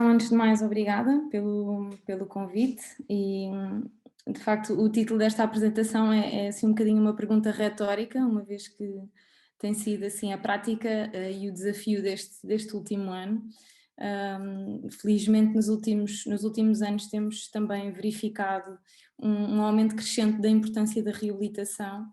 Antes de mais, obrigada pelo convite e, de facto, o título desta apresentação é assim um bocadinho uma pergunta retórica, uma vez que tem sido assim a prática e o desafio deste último ano. Felizmente nos últimos anos temos também verificado um aumento crescente da importância da reabilitação,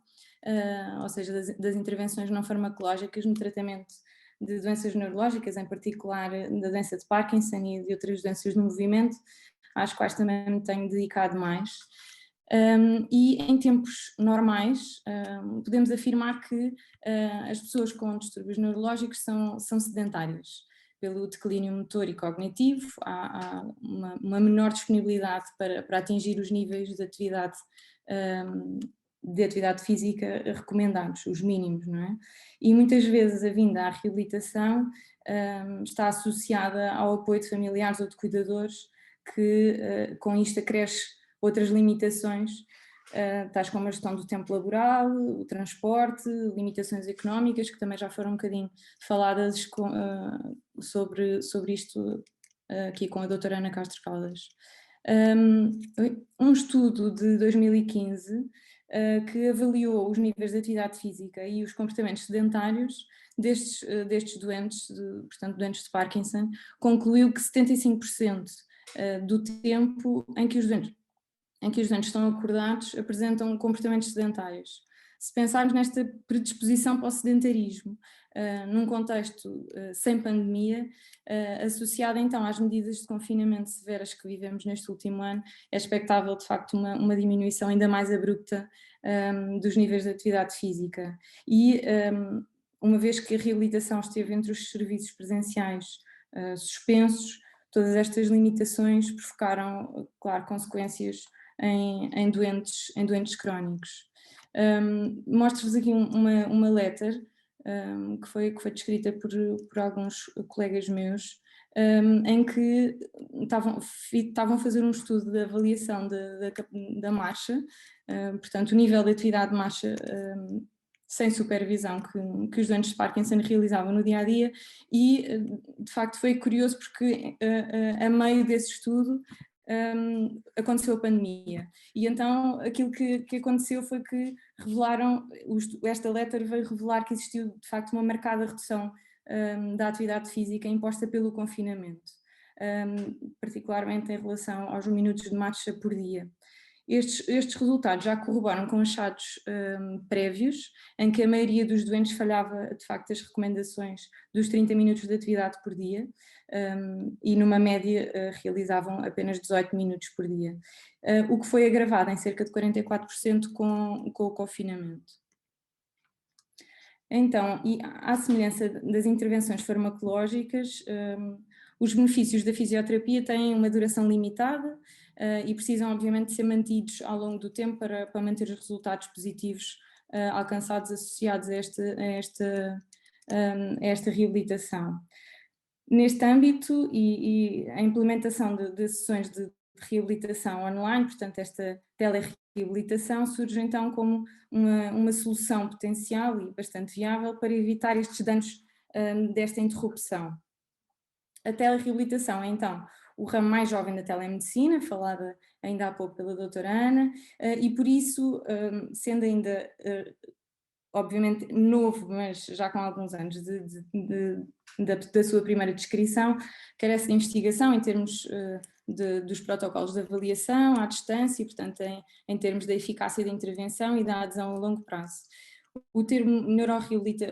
ou seja, das intervenções não farmacológicas no tratamento de doenças neurológicas, em particular da doença de Parkinson e de outras doenças do movimento, às quais também me tenho dedicado mais. E em tempos normais, podemos afirmar que as pessoas com distúrbios neurológicos são sedentárias. Pelo declínio motor e cognitivo, há uma menor disponibilidade para atingir os níveis de atividade física recomendados, os mínimos, não é? E muitas vezes a vinda à reabilitação está associada ao apoio de familiares ou de cuidadores que com isto acresce outras limitações, tais como a gestão do tempo laboral, o transporte, limitações económicas, que também já foram um bocadinho faladas sobre isto aqui com a doutora Ana Castro Caldas. Um estudo de 2015 que avaliou os níveis de atividade física e os comportamentos sedentários destes doentes, portanto doentes de Parkinson, concluiu que 75% do tempo em que os doentes estão acordados apresentam comportamentos sedentários. Se pensarmos nesta predisposição para o sedentarismo, num contexto sem pandemia, associada então às medidas de confinamento severas que vivemos neste último ano, é expectável de facto uma diminuição ainda mais abrupta dos níveis de atividade física. E uma vez que a reabilitação esteve entre os serviços presenciais suspensos, todas estas limitações provocaram, claro, consequências em doentes crónicos. Mostro-vos aqui uma letter que foi descrita por alguns colegas meus, em que estavam a fazer um estudo de avaliação da marcha, portanto o nível de atividade de marcha sem supervisão que os doentes de Parkinson realizavam no dia-a-dia e de facto foi curioso porque a meio desse estudo aconteceu a pandemia e então aquilo que aconteceu foi que esta letra veio revelar que existiu de facto uma marcada redução da atividade física imposta pelo confinamento, particularmente em relação aos minutos de marcha por dia. Estes resultados já corroboram com achados prévios, em que a maioria dos doentes falhava de facto as recomendações dos 30 minutos de atividade por dia e numa média realizavam apenas 18 minutos por dia, o que foi agravado em cerca de 44% com o confinamento. Então, e à semelhança das intervenções farmacológicas, os benefícios da fisioterapia têm uma duração limitada e precisam obviamente ser mantidos ao longo do tempo para manter os resultados positivos alcançados associados a esta reabilitação. Neste âmbito e a implementação de sessões de reabilitação online, portanto esta telereabilitação surge então como uma solução potencial e bastante viável para evitar estes danos desta interrupção. A telereabilitação é então o ramo mais jovem da telemedicina, falada ainda há pouco pela doutora Ana, e por isso, sendo ainda obviamente novo, mas já com alguns anos da sua primeira descrição, carece de investigação em termos dos protocolos de avaliação à distância e, portanto, em termos da eficácia da intervenção e da adesão a longo prazo. O termo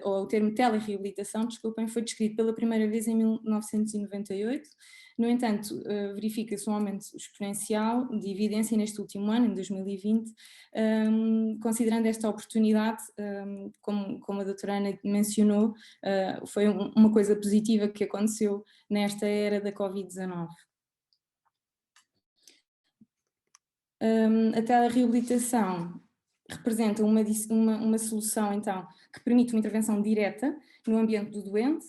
o termo telereabilitação, desculpem, foi descrito pela primeira vez em 1998, no entanto, verifica-se um aumento exponencial de evidência neste último ano, em 2020, considerando esta oportunidade, como a doutora Ana mencionou, foi uma coisa positiva que aconteceu nesta era da Covid-19. A telereabilitação representa uma solução, então, que permite uma intervenção direta no ambiente do doente,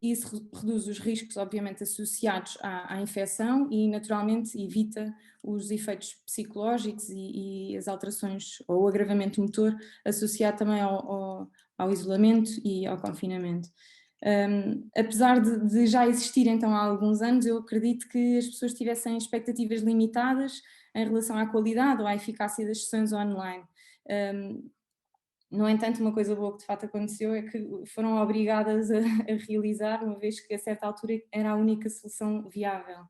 e isso reduz os riscos, obviamente, associados à infecção e, naturalmente, evita os efeitos psicológicos e as alterações ou o agravamento motor associado também ao isolamento e ao confinamento. Apesar de já existir então há alguns anos, eu acredito que as pessoas tivessem expectativas limitadas em relação à qualidade ou à eficácia das sessões online. No entanto, uma coisa boa que de facto aconteceu é que foram obrigadas a realizar, uma vez que a certa altura era a única solução viável.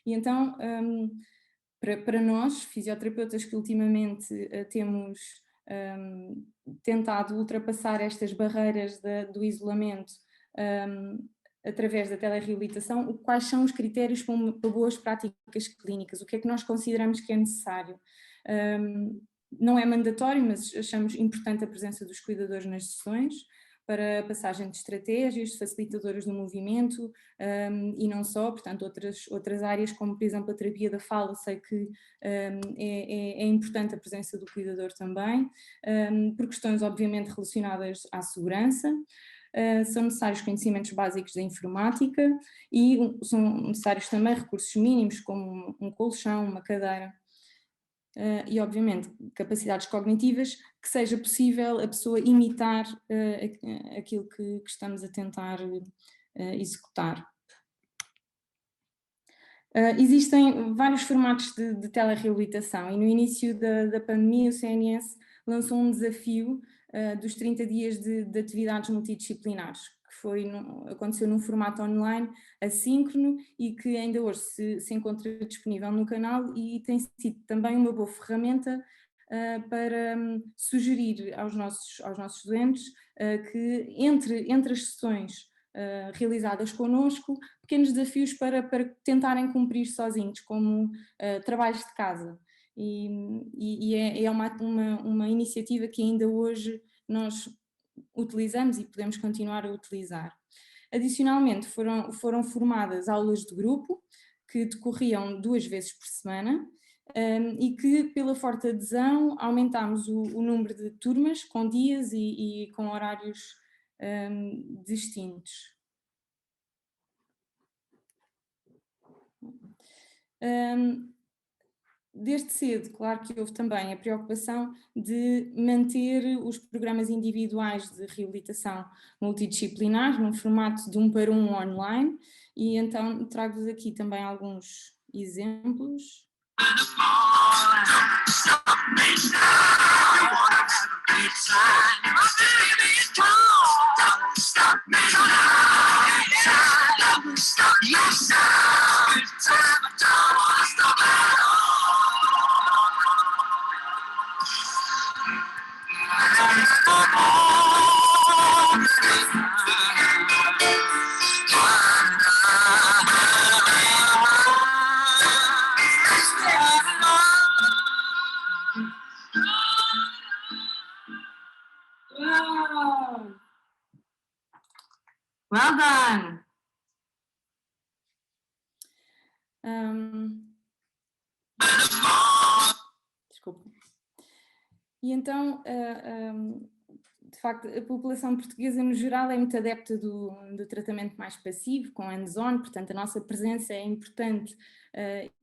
E então, para nós, fisioterapeutas que ultimamente temos tentado ultrapassar estas barreiras do isolamento através da telereabilitação, quais são os critérios para boas práticas clínicas? O que é que nós consideramos que é necessário? Não é mandatório, mas achamos importante a presença dos cuidadores nas sessões para a passagem de estratégias facilitadoras do movimento e não só, portanto outras áreas como por exemplo a terapia da fala, sei que é importante a presença do cuidador também, por questões obviamente relacionadas à segurança. São necessários conhecimentos básicos da informática e são necessários também recursos mínimos como um colchão, uma cadeira. E obviamente capacidades cognitivas que seja possível a pessoa imitar aquilo que estamos a tentar executar. Existem vários formatos de telereabilitação e no início da pandemia o CNS lançou um desafio dos 30 dias de atividades multidisciplinares, que aconteceu num formato online assíncrono e que ainda hoje se encontra disponível no canal e tem sido também uma boa ferramenta para sugerir aos nossos doentes que entre as sessões realizadas connosco, pequenos desafios para tentarem cumprir sozinhos, como trabalhos de casa. E é uma iniciativa que ainda hoje nós utilizamos e podemos continuar a utilizar. Adicionalmente, foram formadas aulas de grupo, que decorriam 2 vezes por semana, e que pela forte adesão aumentámos o número de turmas com dias e com horários distintos. Desde cedo, claro que houve também a preocupação de manter os programas individuais de reabilitação multidisciplinar num formato de 1 para 1 online e então trago-vos aqui também alguns exemplos. Well done! Desculpa. E então, de facto, a população portuguesa no geral é muito adepta do tratamento mais passivo, com hands-on, portanto a nossa presença é importante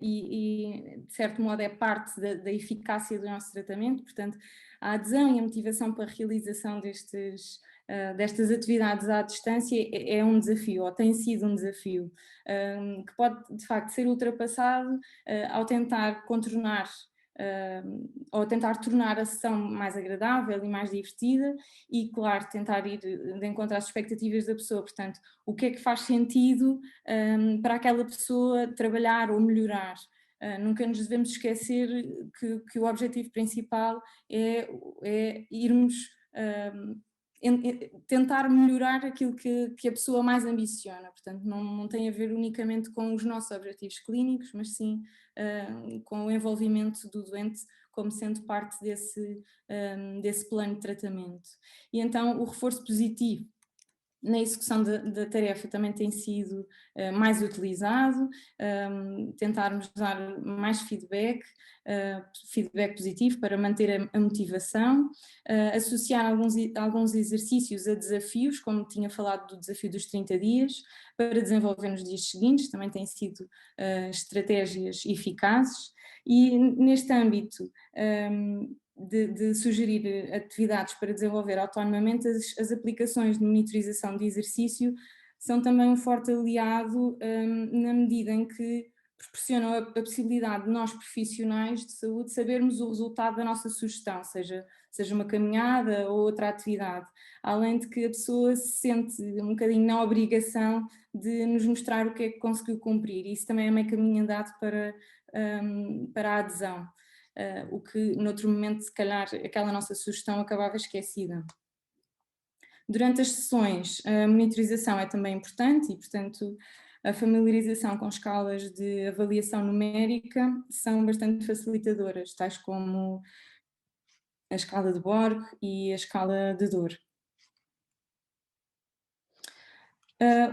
e de certo modo é parte da eficácia do nosso tratamento, portanto a adesão e a motivação para a realização destas atividades à distância é um desafio, ou tem sido um desafio, que pode de facto ser ultrapassado ao tentar contornar ou tentar tornar a sessão mais agradável e mais divertida e, claro, tentar ir de encontro às expectativas da pessoa, portanto, o que é que faz sentido para aquela pessoa trabalhar ou melhorar. Nunca nos devemos esquecer que o objetivo principal é irmos tentar melhorar aquilo que a pessoa mais ambiciona, portanto não tem a ver unicamente com os nossos objetivos clínicos, mas sim com o envolvimento do doente como sendo parte desse plano de tratamento. E então o reforço positivo na execução da tarefa também tem sido mais utilizado, tentarmos dar mais feedback positivo para manter a motivação, associar alguns exercícios a desafios, como tinha falado do desafio dos 30 dias, para desenvolver nos dias seguintes, também têm sido estratégias eficazes e neste âmbito de sugerir atividades para desenvolver autonomamente, as aplicações de monitorização de exercício são também um forte aliado na medida em que proporcionam a possibilidade de nós profissionais de saúde sabermos o resultado da nossa sugestão, seja uma caminhada ou outra atividade, além de que a pessoa se sente um bocadinho na obrigação de nos mostrar o que é que conseguiu cumprir, e isso também é meio caminho andado para a adesão, o que noutro momento se calhar aquela nossa sugestão acabava esquecida. Durante as sessões, a monitorização é também importante e, portanto, a familiarização com escalas de avaliação numérica são bastante facilitadoras, tais como a escala de Borg e a escala de dor.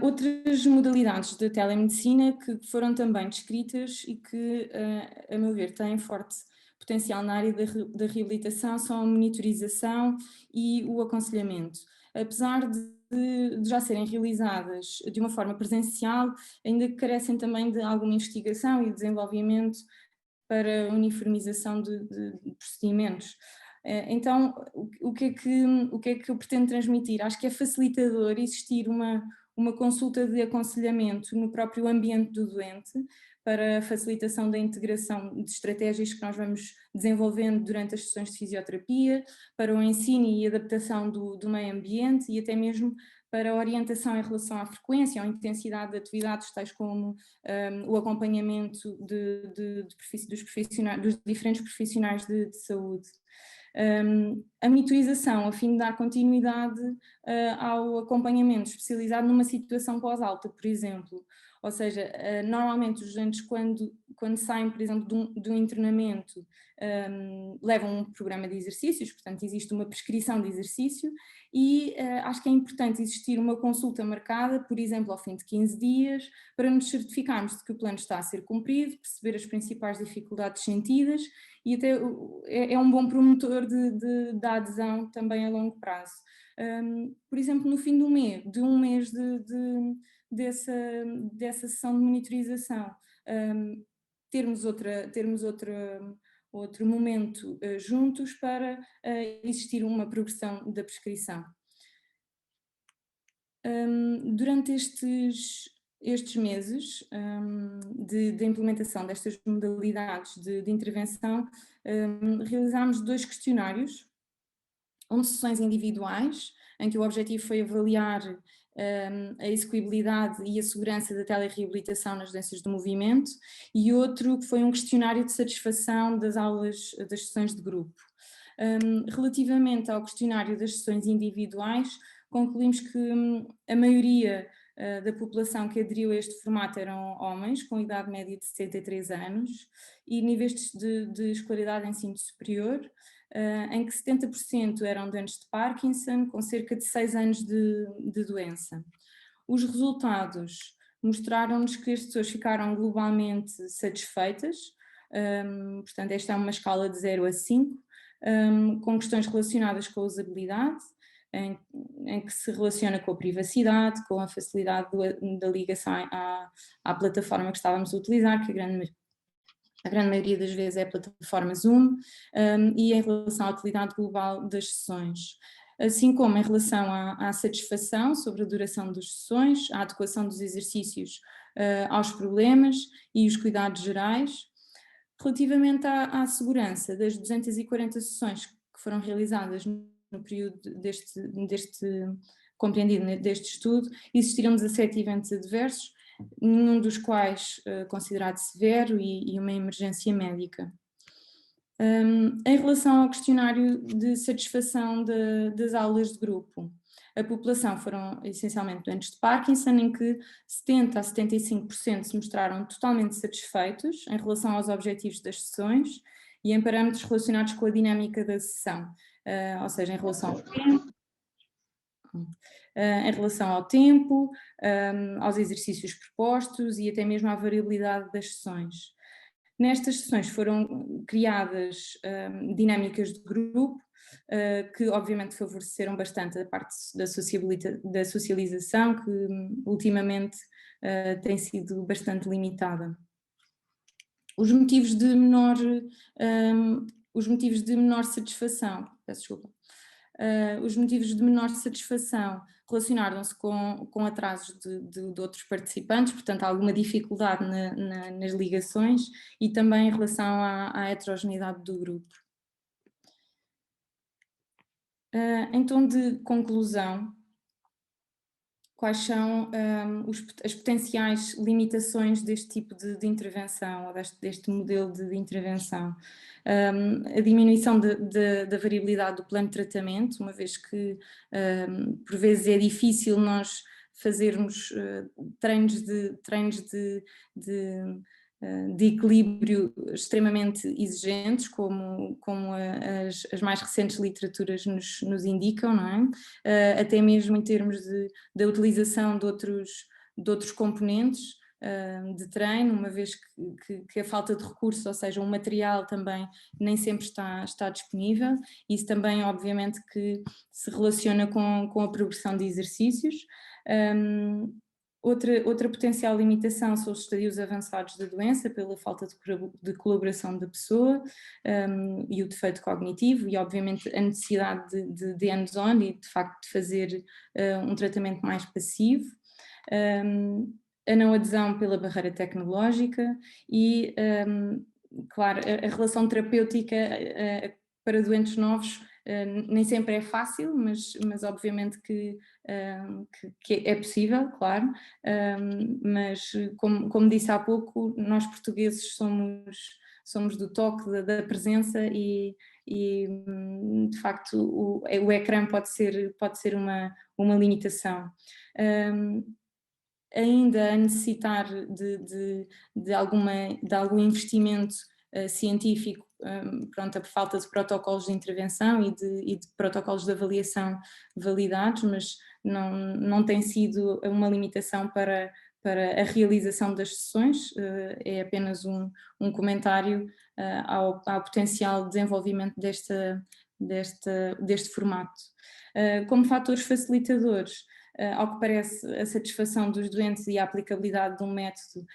Outras modalidades de telemedicina que foram também descritas e que, a meu ver, têm forte potencial na área da reabilitação são a monitorização e o aconselhamento. Apesar de já serem realizadas de uma forma presencial, ainda carecem também de alguma investigação e desenvolvimento para uniformização de procedimentos. Então, o que é que eu pretendo transmitir? Acho que é facilitador existir uma consulta de aconselhamento no próprio ambiente do doente, para a facilitação da integração de estratégias que nós vamos desenvolvendo durante as sessões de fisioterapia, para o ensino e adaptação do meio ambiente e até mesmo para a orientação em relação à frequência ou intensidade de atividades, tais como o acompanhamento dos diferentes profissionais de saúde. A monitorização, a fim de dar continuidade ao acompanhamento especializado numa situação pós-alta, por exemplo. Ou seja, normalmente os doentes quando saem, por exemplo, de um internamento, levam um programa de exercícios, portanto existe uma prescrição de exercício e acho que é importante existir uma consulta marcada, por exemplo, ao fim de 15 dias, para nos certificarmos de que o plano está a ser cumprido, perceber as principais dificuldades sentidas e até é um bom promotor da adesão também a longo prazo. Por exemplo, no fim de um mês dessa sessão de monitorização, termos outro momento juntos para existir uma progressão da prescrição. Durante estes meses de implementação destas modalidades de intervenção, realizámos 2 questionários, um de sessões individuais, em que o objetivo foi avaliar a execuibilidade e a segurança da telereabilitação nas doenças do movimento, e outro que foi um questionário de satisfação das aulas, das sessões de grupo. Relativamente ao questionário das sessões individuais, concluímos que a maioria da população que aderiu a este formato eram homens, com idade média de 73 anos e níveis de escolaridade em ensino superior, em que 70% eram doentes de Parkinson, com cerca de 6 anos de doença. Os resultados mostraram-nos que as pessoas ficaram globalmente satisfeitas, portanto esta é uma escala de 0 a 5, com questões relacionadas com a usabilidade, em que se relaciona com a privacidade, com a facilidade da ligação à plataforma que estávamos a utilizar, que a grande maioria das vezes é a plataforma Zoom, e em relação à utilidade global das sessões. Assim como em relação à satisfação sobre a duração das sessões, à adequação dos exercícios aos problemas e os cuidados gerais. Relativamente à segurança, das 240 sessões que foram realizadas no período compreendido deste estudo, existiram 17 eventos adversos, nenhum dos quais considerado severo e uma emergência médica. Em relação ao questionário de satisfação das aulas de grupo, a população foram essencialmente doentes de Parkinson, em que 70% a 75% se mostraram totalmente satisfeitos em relação aos objetivos das sessões e em parâmetros relacionados com a dinâmica da sessão, ou seja, em relação ao tempo, aos exercícios propostos e até mesmo à variabilidade das sessões. Nestas sessões foram criadas dinâmicas de grupo, que obviamente favoreceram bastante a parte da socialização, que ultimamente tem sido bastante limitada. Os motivos de menor os motivos de menor satisfação, peço desculpa. Os motivos de menor satisfação relacionaram-se com atrasos de outros participantes, portanto, alguma dificuldade nas ligações e também em relação à heterogeneidade do grupo. Em tom de conclusão, quais são as potenciais limitações deste tipo de intervenção, ou deste modelo de intervenção? A diminuição da variabilidade do plano de tratamento, uma vez que por vezes é difícil nós fazermos treinos de equilíbrio extremamente exigentes, como as mais recentes literaturas nos indicam, não é? Até mesmo em termos da utilização de outros componentes de treino, uma vez que a falta de recursos, ou seja, um material também nem sempre está disponível. Isso também, obviamente, que se relaciona com a progressão de exercícios. Outra potencial limitação são os estadios avançados da doença, pela falta de colaboração da pessoa e o defeito cognitivo, e obviamente a necessidade de hands-on e de facto de fazer um tratamento mais passivo. A não adesão pela barreira tecnológica e, claro, a relação terapêutica para doentes novos nem sempre é fácil, mas obviamente que é possível, claro, mas como disse há pouco, nós portugueses somos do toque, da presença e de facto o ecrã pode ser uma limitação. Ainda a necessitar de algum investimento científico, pronto, por falta de protocolos de intervenção e de protocolos de avaliação validados, mas não tem sido uma limitação para a realização das sessões, é apenas um comentário ao potencial desenvolvimento deste formato. Como fatores facilitadores, ao que parece, a satisfação dos doentes e a aplicabilidade de um método,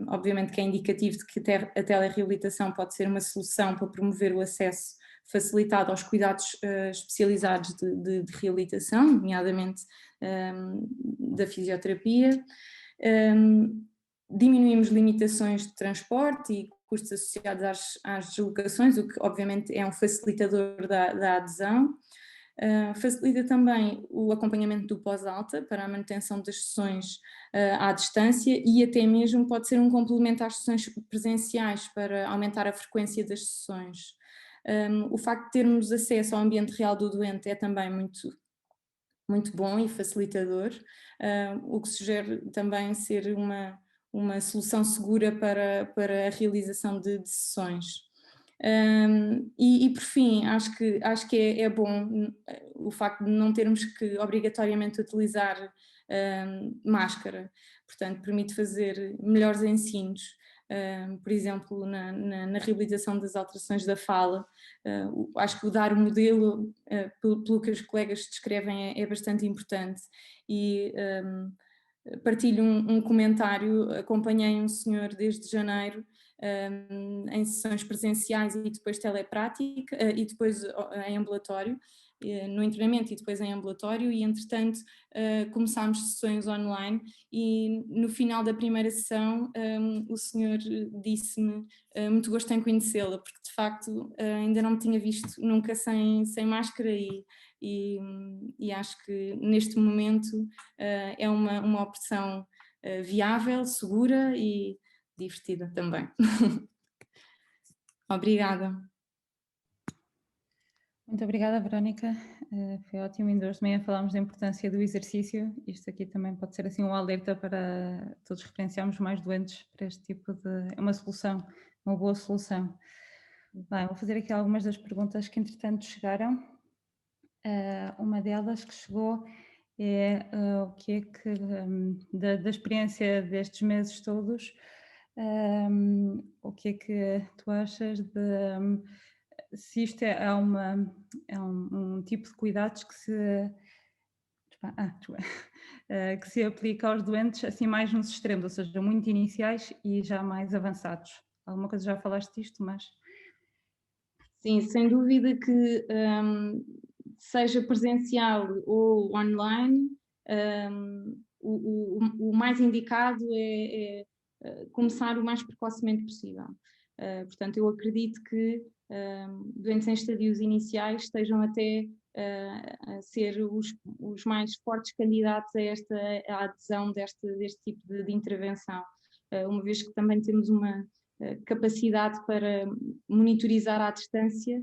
obviamente que é indicativo de que a telereabilitação pode ser uma solução para promover o acesso facilitado aos cuidados especializados de reabilitação, nomeadamente da fisioterapia. Diminuímos limitações de transporte e custos associados às deslocações, o que obviamente é um facilitador da adesão. Facilita também o acompanhamento do pós-alta para a manutenção das sessões à distância e até mesmo pode ser um complemento às sessões presenciais para aumentar a frequência das sessões. O facto de termos acesso ao ambiente real do doente é também muito bom e facilitador, o que sugere também ser uma solução segura para a realização de sessões. E por fim, acho que é bom o facto de não termos que obrigatoriamente utilizar máscara, portanto permite fazer melhores ensinos, por exemplo na reabilitação das alterações da fala. Acho que o dar o modelo, pelo que os colegas descrevem, é bastante importante e partilho um comentário. Acompanhei um senhor desde janeiro em sessões presenciais e depois teleprática e depois em ambulatório, no internamento e depois em ambulatório, e entretanto começámos sessões online e no final da primeira sessão o senhor disse-me muito gosto em conhecê-la, porque de facto ainda não me tinha visto nunca sem máscara e acho que neste momento é uma opção viável, segura e divertida também. Obrigada. Muito obrigada, Verónica. Foi ótimo. Ainda hoje de manhã falámos da importância do exercício. Isto aqui também pode ser assim um alerta para todos referenciarmos mais doentes para este tipo de... É uma solução, uma boa solução. Bem, vou fazer aqui algumas das perguntas que entretanto chegaram. Uma delas que chegou é o que é que, da experiência destes meses todos, o que é que tu achas de se isto é um tipo de cuidados que que se aplica aos doentes assim mais nos extremos, ou seja, muito iniciais e já mais avançados. Alguma coisa já falaste disto, mas... Sim, sem dúvida que seja presencial ou online, o mais indicado é começar o mais precocemente possível. Portanto, eu acredito que doentes em estadios iniciais estejam até a ser os mais fortes candidatos a esta à adesão deste tipo de intervenção, uma vez que também temos uma capacidade para monitorizar à distância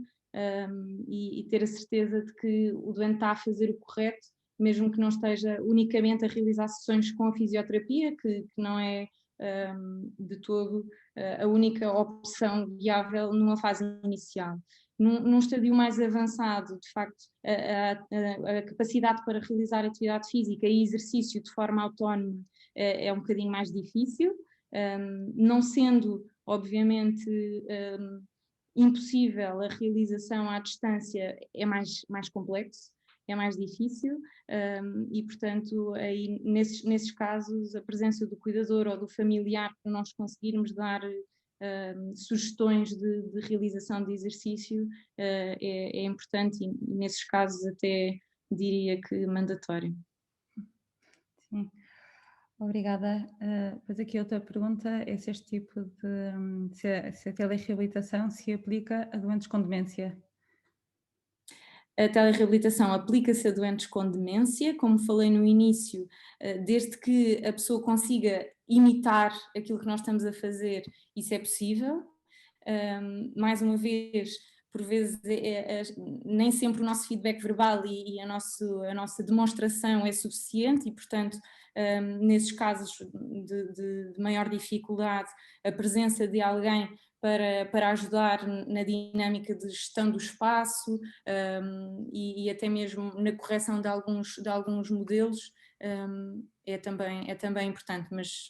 e ter a certeza de que o doente está a fazer o correto, mesmo que não esteja unicamente a realizar sessões com a fisioterapia, que não é de todo a única opção viável numa fase inicial. Num estadio mais avançado, de facto, a capacidade para realizar atividade física e exercício de forma autónoma é um bocadinho mais difícil, não sendo, obviamente, impossível a realização à distância, é mais complexo, é mais difícil, e portanto aí nesses casos a presença do cuidador ou do familiar para nós conseguirmos dar sugestões de realização de exercício é importante e nesses casos até diria que mandatório. Sim. Obrigada. Pois aqui outra pergunta é se este tipo de se a telereabilitação se aplica a doentes com demência. A telereabilitação aplica-se a doentes com demência, como falei no início, desde que a pessoa consiga imitar aquilo que nós estamos a fazer, isso é possível. Mais uma vez, por vezes nem sempre o nosso feedback verbal e a nossa demonstração é suficiente e, portanto, nesses casos de maior dificuldade, a presença de alguém para ajudar na dinâmica de gestão do espaço e até mesmo na correção de alguns modelos é também importante, mas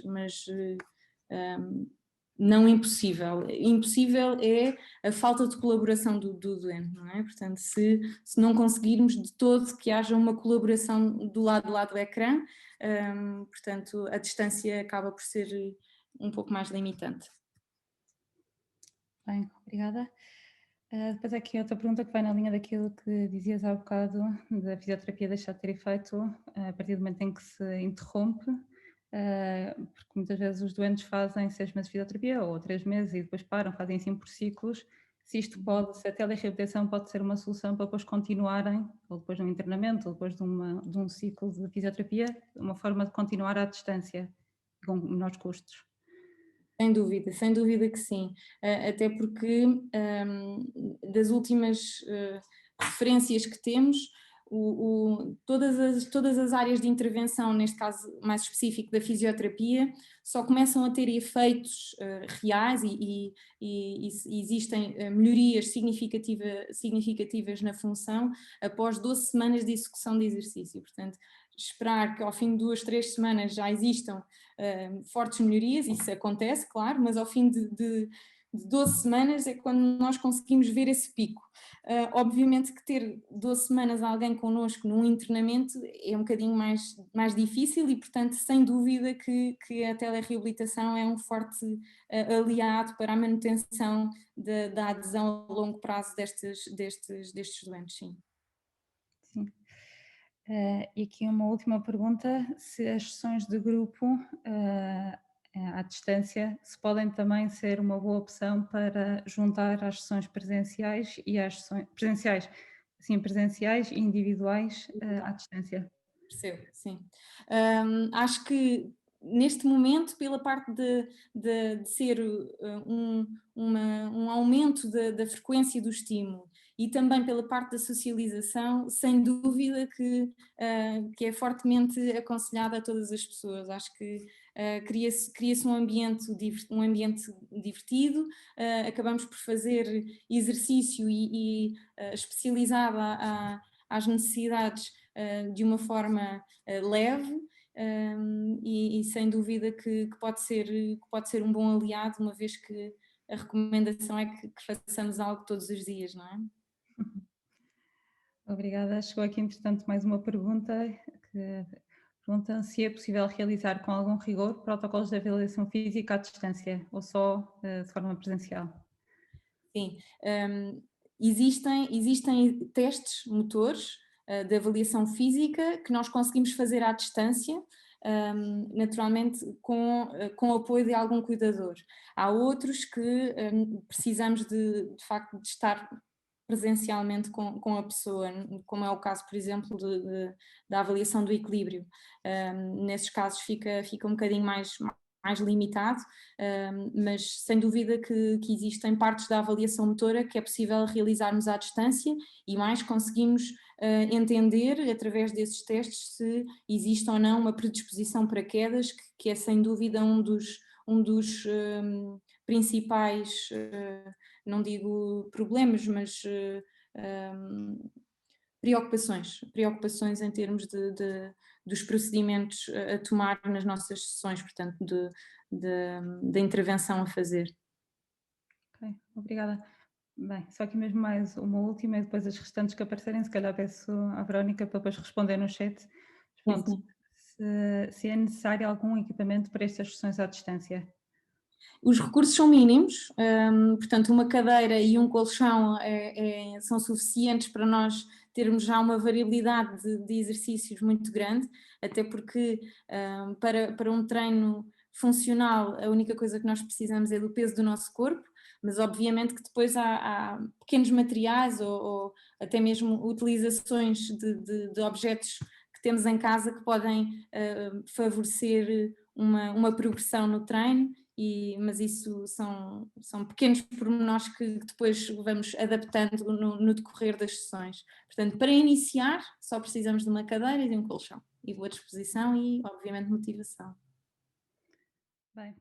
não impossível. Impossível é a falta de colaboração do doente, não é? Portanto, se não conseguirmos de todo que haja uma colaboração do lado do ecrã, portanto, a distância acaba por ser um pouco mais limitante. Bem, obrigada. Depois aqui outra pergunta que vai na linha daquilo que dizias há bocado, da fisioterapia deixar de ter efeito a partir do momento em que se interrompe, porque muitas vezes os doentes fazem 6 meses de fisioterapia ou 3 meses e depois param, fazem assim por ciclos. Se a telereabilitação pode ser uma solução para depois continuarem, ou depois de um internamento, ou depois de um ciclo de fisioterapia, uma forma de continuar à distância, com menores custos. Sem dúvida que sim, até porque das últimas referências que temos, todas as áreas de intervenção, neste caso mais específico da fisioterapia, só começam a ter efeitos reais e existem melhorias significativas na função após 12 semanas de execução de exercício. Portanto, esperar que ao fim de 2, 3 semanas já existam fortes melhorias, isso acontece, claro, mas ao fim de 12 semanas é quando nós conseguimos ver esse pico. Obviamente que ter 12 semanas alguém connosco num internamento é um bocadinho mais difícil e, portanto, sem dúvida que a telereabilitação é um forte aliado para a manutenção da adesão a longo prazo destes doentes, sim. Sim. E aqui uma última pergunta, se as sessões de grupo à distância se podem também ser uma boa opção para juntar às sessões presenciais e às sessões presenciais e individuais à distância. Percebo, sim. Acho que neste momento, pela parte de ser um aumento da frequência do estímulo e também pela parte da socialização, sem dúvida que é fortemente aconselhada a todas as pessoas. Acho que cria-se um ambiente divertido, acabamos por fazer exercício e especializado às necessidades de uma forma leve e sem dúvida que pode ser um bom aliado, uma vez que a recomendação é que façamos algo todos os dias, não é? Obrigada. Chegou aqui, entretanto, mais uma pergunta que pergunta se é possível realizar com algum rigor protocolos de avaliação física à distância ou só de forma presencial. Sim, existem testes motores de avaliação física que nós conseguimos fazer à distância, naturalmente com o apoio de algum cuidador. Há outros que precisamos de facto de estar presencialmente com a pessoa, como é o caso, por exemplo, da avaliação do equilíbrio. Nesses casos fica um bocadinho mais limitado, mas sem dúvida que existem partes da avaliação motora que é possível realizarmos à distância e mais conseguimos entender através desses testes se existe ou não uma predisposição para quedas, que é sem dúvida um dos principais, não digo problemas, mas preocupações em termos dos procedimentos a tomar nas nossas sessões, portanto, da intervenção a fazer. Ok, obrigada. Bem, só aqui mesmo mais uma última e depois as restantes que aparecerem, se calhar peço à Verónica para depois responder no chat. Sim, Pronto, sim. se é necessário algum equipamento para estas sessões à distância. Os recursos são mínimos, portanto, uma cadeira e um colchão são suficientes para nós termos já uma variabilidade de exercícios muito grande, até porque para um treino funcional a única coisa que nós precisamos é do peso do nosso corpo, mas obviamente que depois há pequenos materiais ou até mesmo utilizações de objetos que temos em casa que podem favorecer uma progressão no treino. Mas isso são pequenos pormenores que depois vamos adaptando no decorrer das sessões. Portanto, para iniciar, só precisamos de uma cadeira e de um colchão. E boa disposição e, obviamente, motivação. Bem,